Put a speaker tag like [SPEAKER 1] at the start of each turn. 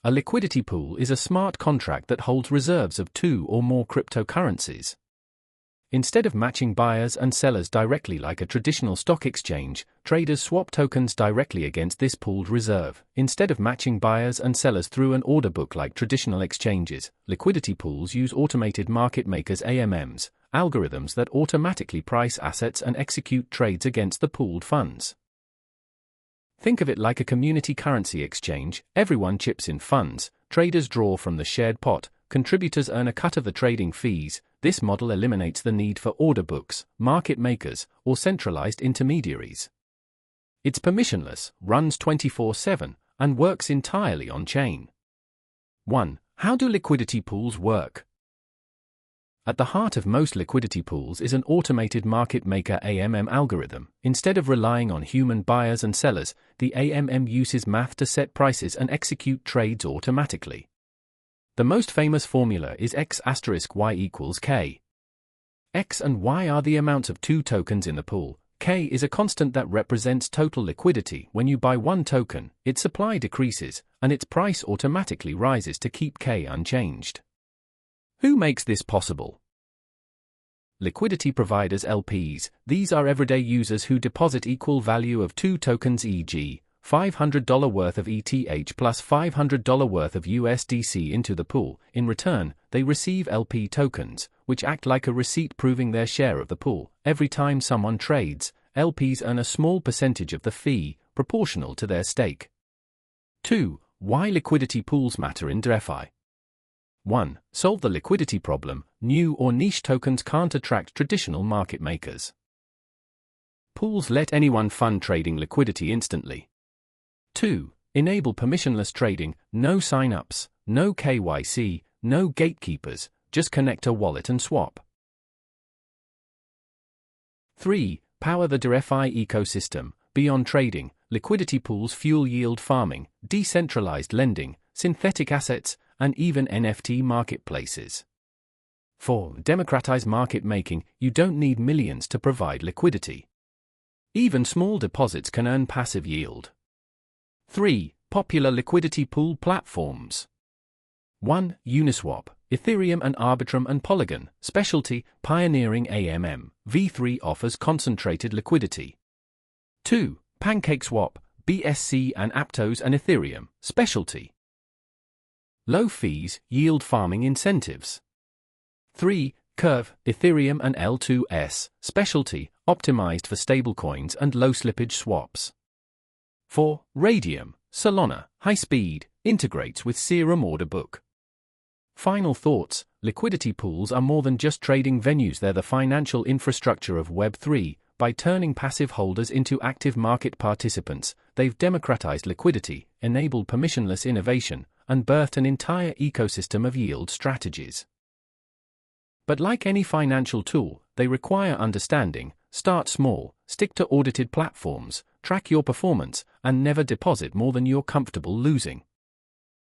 [SPEAKER 1] A liquidity pool is a smart contract that holds reserves of two or more cryptocurrencies. Instead of matching buyers and sellers directly like a traditional stock exchange, traders swap tokens directly against this pooled reserve. Instead of matching buyers and sellers through an order book like traditional exchanges, liquidity pools use automated market makers AMMs, algorithms that automatically price assets and execute trades against the pooled funds. Think of it like a community currency exchange. Everyone chips in funds, traders draw from the shared pot, contributors earn a cut of the trading fees. This model eliminates the need for order books, market makers, or centralized intermediaries. It's permissionless, runs 24/7, and works entirely on-chain. 1. How do liquidity pools work? At the heart of most liquidity pools is an automated market maker AMM algorithm. Instead of relying on human buyers and sellers, the AMM uses math to set prices and execute trades automatically. The most famous formula is X*Y equals K. X and Y are the amounts of two tokens in the pool. K is a constant that represents total liquidity. When you buy one token, its supply decreases, and its price automatically rises to keep K unchanged. Who makes this possible? Liquidity providers LPs. These are everyday users who deposit equal value of two tokens, e.g., $500 worth of ETH plus $500 worth of USDC into the pool. In return, they receive LP tokens, which act like a receipt proving their share of the pool. Every time someone trades, LPs earn a small percentage of the fee, proportional to their stake. 2. Why liquidity pools matter in DeFi. 1. Solve the liquidity problem. New or niche tokens can't attract traditional market makers. Pools let anyone fund trading liquidity instantly. 2. Enable permissionless trading. No sign-ups, no KYC, no gatekeepers, just connect a wallet and swap. 3. Power the DeFi ecosystem. Beyond trading, liquidity pools fuel yield farming, decentralized lending, synthetic assets, and even NFT marketplaces. 4. Democratize market making. You don't need millions to provide liquidity. Even small deposits can earn passive yield. 3. Popular liquidity pool platforms. 1. Uniswap, Ethereum and Arbitrum and Polygon, specialty, pioneering AMM. V3 offers concentrated liquidity. 2. PancakeSwap, BSC and Aptos and Ethereum, specialty. Low fees, yield farming incentives. 3. Curve, Ethereum and L2S, specialty, optimized for stablecoins and low slippage swaps. 4. Radium, Solana, high speed, integrates with Serum order book. Final thoughts. Liquidity pools are more than just trading venues, they're the financial infrastructure of Web3. By turning passive holders into active market participants, they've democratized liquidity, enabled permissionless innovation, and birthed an entire ecosystem of yield strategies. But like any financial tool, they require understanding. Start small, stick to audited platforms, track your performance, and never deposit more than you're comfortable losing.